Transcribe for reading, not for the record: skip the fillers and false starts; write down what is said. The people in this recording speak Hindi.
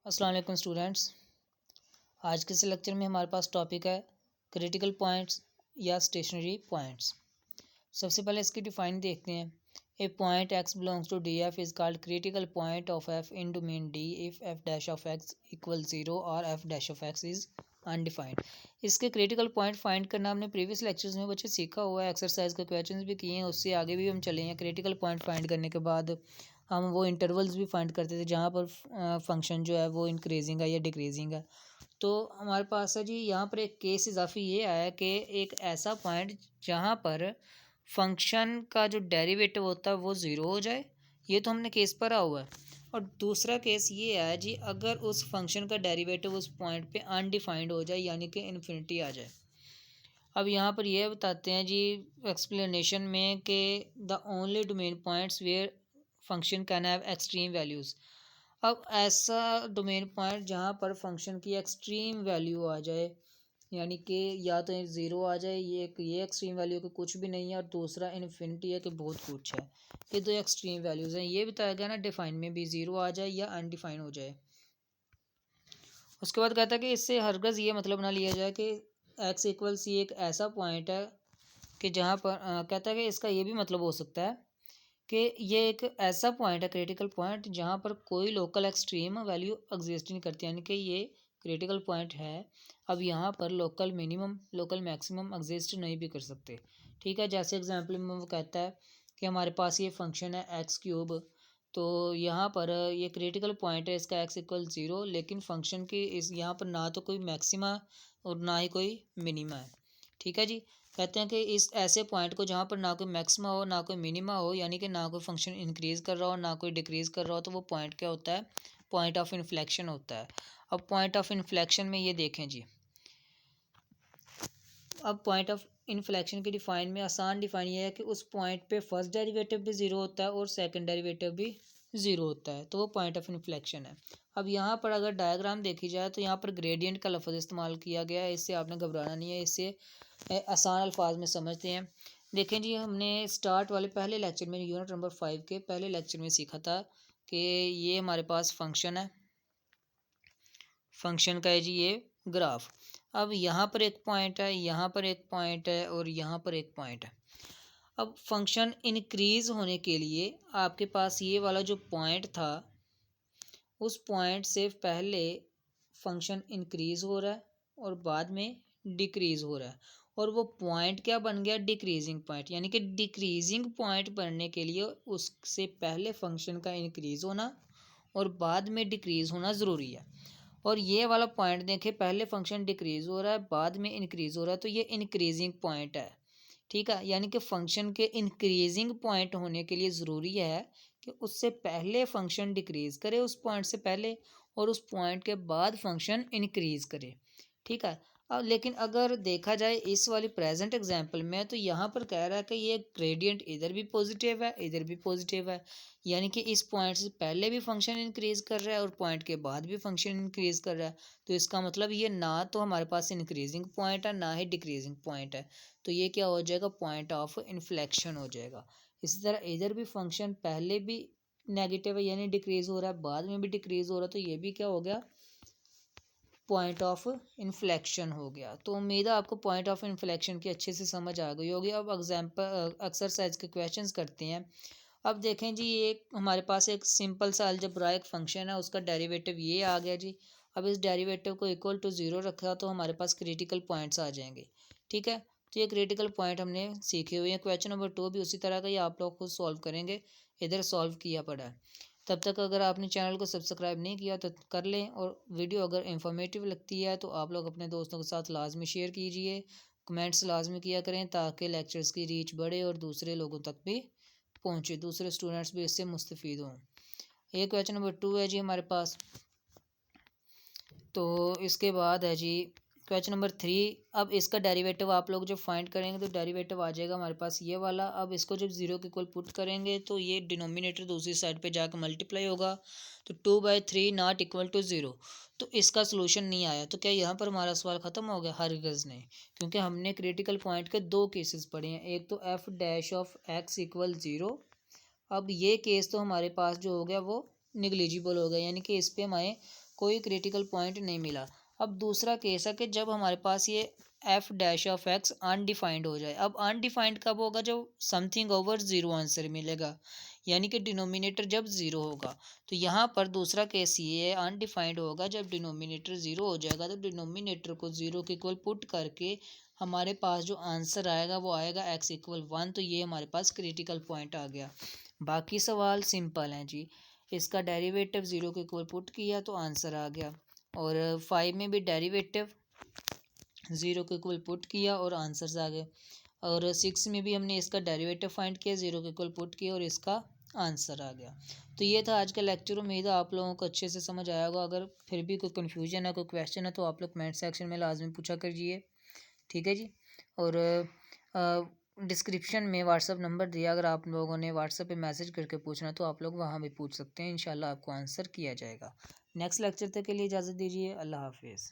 अस्सलाम वालेकुम स्टूडेंट्स। आज के इस लेक्चर में हमारे पास टॉपिक है क्रिटिकल पॉइंट्स या स्टेशनरी पॉइंट्स। सबसे पहले इसकी डिफाइन देखते हैं। A point x belongs to D f is called critical point of f in domain D if f dash of x equal zero और f dash of x is undefined. इसके क्रिटिकल पॉइंट फाइंड करना हमने प्रीवियस लेक्चर्स में बच्चे सीखा हुआ है, एक्सरसाइज के क्वेश्चंस भी किए हैं, उससे आगे भी हम चले हैं। क्रिटिकल पॉइंट फाइंड करने के बाद हम वो इंटरवल्स भी फाइंड करते थे जहाँ पर फंक्शन जो है वो इंक्रीजिंग है या डिक्रीजिंग है। तो हमारे पास है जी यहाँ पर एक केस इजाफी ये आया कि एक ऐसा पॉइंट जहाँ पर फंक्शन का जो डेरिवेटिव होता है वो ज़ीरो हो जाए, ये तो हमने केस पढ़ा हुआ है। और दूसरा केस ये है जी, अगर उस फंक्शन का डेरिवेटिव उस पॉइंट पे अनडिफाइंड हो जाए यानी कि इन्फिनिटी आ जाए। अब यहाँ पर यह बताते हैं जी एक्सप्लेनेशन में कि the only domain points where function can have extreme values. अब ऐसा डोमेन पॉइंट जहाँ पर फंक्शन की एक्सट्रीम वैल्यू आ जाए, यानी कि या तो ज़ीरो आ जाए, ये एक्सट्रीम वैल्यू कि कुछ भी नहीं है, और दूसरा इन्फिनिटी है कि बहुत कुछ है। ये दो एक्सट्रीम वैल्यूज़ हैं। ये बताया गया ना डिफाइन में भी, ज़ीरो आ जाए या अनडिफाइन हो जाए। उसके बाद कहता है कि इससे हरगज़ ये मतलब ना लिया जाए कि एक्स इक्वल सी एक ऐसा पॉइंट है कि जहाँ पर कहता है कि इसका ये भी मतलब हो सकता है कि ये एक ऐसा पॉइंट है क्रिटिकल पॉइंट जहाँ पर कोई लोकल एक्सट्रीम वैल्यू एग्जिस्ट नहीं करती, यानी कि ये क्रिटिकल पॉइंट है। अब यहाँ पर local minimum local maximum exist नहीं भी कर सकते। ठीक है, जैसे एग्जांपल में वो कहता है कि हमारे पास ये फंक्शन है एक्स क्यूब, तो यहाँ पर ये क्रिटिकल पॉइंट है, इसका एक्स इक्वल ज़ीरो, लेकिन फंक्शन की इस यहाँ पर ना तो कोई मैक्सिमा और ना ही कोई मिनिमा है। ठीक है जी, कहते हैं कि इस ऐसे पॉइंट को जहाँ पर ना कोई मैक्सिमा हो ना कोई मिनिमा हो, यानी कि ना कोई फंक्शन इंक्रीज कर रहा हो ना कोई डिक्रीज कर रहा हो, तो वो पॉइंट क्या होता है? पॉइंट ऑफ इन्फ्लेक्शन होता है। अब पॉइंट ऑफ इन्फ्लेक्शन में ये देखें जी, अब पॉइंट ऑफ इन्फ्लेक्शन की डिफाइन में आसान डिफाइन ये है कि उस पॉइंट पे फर्स्ट डेरिवेटिव भी ज़ीरो होता है और सेकंड डेरिवेटिव भी ज़ीरो होता है, तो वो पॉइंट ऑफ इन्फ्लेक्शन है। अब यहाँ पर अगर डायग्राम देखी जाए तो यहाँ पर ग्रेडियंट का लफ्ज़ इस्तेमाल किया गया है, इससे आपने घबराना नहीं है, इससे आसान अल्फाज में समझते हैं। देखें जी, हमने स्टार्ट वाले पहले लेक्चर में यूनिट नंबर 5 के पहले लेक्चर में सीखा था कि ये हमारे पास फंक्शन है, फंक्शन का है जी ये ग्राफ। अब यहाँ पर एक पॉइंट है, यहाँ पर एक पॉइंट है और यहाँ पर एक पॉइंट है। अब फंक्शन इंक्रीज होने के लिए आपके पास ये वाला जो पॉइंट था, उस पॉइंट से पहले फंक्शन इंक्रीज हो रहा है और बाद में डिक्रीज हो रहा है, और वो पॉइंट क्या बन गया? Decreasing point. यानी कि डिक्रीजिंग पॉइंट बनने के लिए उससे पहले फंक्शन का इंक्रीज होना और बाद में डिक्रीज होना ज़रूरी है। और ये वाला पॉइंट देखें, पहले फंक्शन डिक्रीज हो रहा है बाद में इंक्रीज हो रहा है, तो ये इंक्रीजिंग पॉइंट है। ठीक है, यानी कि फंक्शन के इंक्रीजिंग पॉइंट होने के लिए ज़रूरी है कि उससे पहले फंक्शन डिक्रीज करे उस पॉइंट से पहले, और उस पॉइंट के बाद फंक्शन इंक्रीज करे। ठीक है, अब लेकिन अगर देखा जाए इस वाली प्रेजेंट एग्जांपल में, तो यहाँ पर कह रहा है कि ये ग्रेडियंट इधर भी पॉजिटिव है इधर भी पॉजिटिव है, यानी कि इस पॉइंट से पहले भी फंक्शन इंक्रीज कर रहा है और पॉइंट के बाद भी फंक्शन इंक्रीज कर रहा है। तो इसका मतलब ये ना तो हमारे पास इंक्रीजिंग पॉइंट है ना ही डिक्रीजिंग पॉइंट है, तो ये क्या हो जाएगा? पॉइंट ऑफ इन्फ्लेक्शन हो जाएगा। इसी तरह इधर भी फंक्शन पहले भी नेगेटिव है यानी डिक्रीज हो रहा है, बाद में भी डिक्रीज हो रहा है, तो ये भी क्या हो गया? पॉइंट ऑफ इन्फ्लेक्शन हो गया। तो उम्मीद है आपको पॉइंट ऑफ इन्फ्लेक्शन की अच्छे से समझ आ गई होगी। अब एग्जाम्पल एक्सरसाइज के क्वेश्चंस करते हैं। अब देखें जी, ये हमारे पास एक सिंपल सा अलजेब्राइक फंक्शन है, उसका डेरिवेटिव ये आ गया जी। अब इस डेरिवेटिव को इक्वल टू ज़ीरो रखा तो हमारे पास क्रिटिकल पॉइंट्स आ जाएंगे। ठीक है, तो ये क्रिटिकल पॉइंट हमने सीखे हुए हैं। क्वेश्चन नंबर 2 भी उसी तरह का ही आप लोग खुद सॉल्व करेंगे, इधर सॉल्व किया पड़ा है। तब तक अगर आपने चैनल को सब्सक्राइब नहीं किया तो कर लें, और वीडियो अगर इंफॉर्मेटिव लगती है तो आप लोग अपने दोस्तों के साथ लाजमी शेयर कीजिए, कमेंट्स लाजमी किया करें ताकि लेक्चर्स की रीच बढ़े और दूसरे लोगों तक भी पहुँचे, दूसरे स्टूडेंट्स भी इससे मुस्तफ़ीद हों। ये क्वेश्चन नंबर 2 है जी हमारे पास। तो इसके बाद है जी क्वेश्चन नंबर 3। अब इसका डेरिवेटिव आप लोग जब फाइंड करेंगे तो डेरिवेटिव आ जाएगा हमारे पास ये वाला। अब इसको जब ज़ीरो के इक्वल पुट करेंगे तो ये डिनोमिनेटर दूसरी साइड पे जाकर मल्टीप्लाई होगा, तो 2/3 नॉट इक्वल टू ज़ीरो। तो इसका सोल्यूशन नहीं आया, तो क्या यहाँ पर हमारा सवाल ख़त्म हो गया? हरगिज़ नहीं, क्योंकि हमने क्रिटिकल पॉइंट के दो केसेस पढ़े हैं। एक तो F dash of x equal zero. अब ये केस तो हमारे पास जो हो गया वो निगलिजिबल हो गया, यानी कि इस पर हमें कोई क्रिटिकल पॉइंट नहीं मिला। अब दूसरा केस है कि जब हमारे पास ये F dash of x undefined हो जाए। अब अनडिफाइंड कब होगा? जब समथिंग ओवर ज़ीरो आंसर मिलेगा, यानी कि डिनोमिनेटर जब ज़ीरो होगा। तो यहाँ पर दूसरा केस ये है, अनडिफाइंड होगा जब डिनोमिनेटर ज़ीरो हो जाएगा। तो डिनोमिनेटर को ज़ीरो के इक्वल पुट करके हमारे पास जो आंसर आएगा वो आएगा एक्स इक्वल 1। तो ये हमारे पास क्रिटिकल पॉइंट आ गया। बाकी सवाल सिंपल हैं जी। इसका डेरिवेटिव ज़ीरो के इक्वल पुट किया तो आंसर आ गया, और 5 में भी डेरिवेटिव ज़ीरो के इक्वल पुट किया और आंसर्स आ गए, और 6 में भी हमने इसका डेरिवेटिव फाइंड किया, ज़ीरो के इक्वल पुट किया और इसका आंसर आ गया। तो ये था आज का लेक्चर। उम्मीद है आप लोगों को अच्छे से समझ आया होगा। अगर फिर भी कोई कन्फ्यूजन है, कोई क्वेश्चन है, तो आप लोग कमेंट सेक्शन में लाजमी पूछा कीजिए, ठीक है जी। और डिस्क्रिप्शन में व्हाट्सअप नंबर दिया, अगर आप लोगों ने व्हाट्सअप पे मैसेज करके पूछना तो आप लोग वहाँ भी पूछ सकते हैं। इंशाल्लाह आपको आंसर किया जाएगा। नेक्स्ट लेक्चर तक के लिए इजाज़त दीजिए। अल्लाह हाफिज़।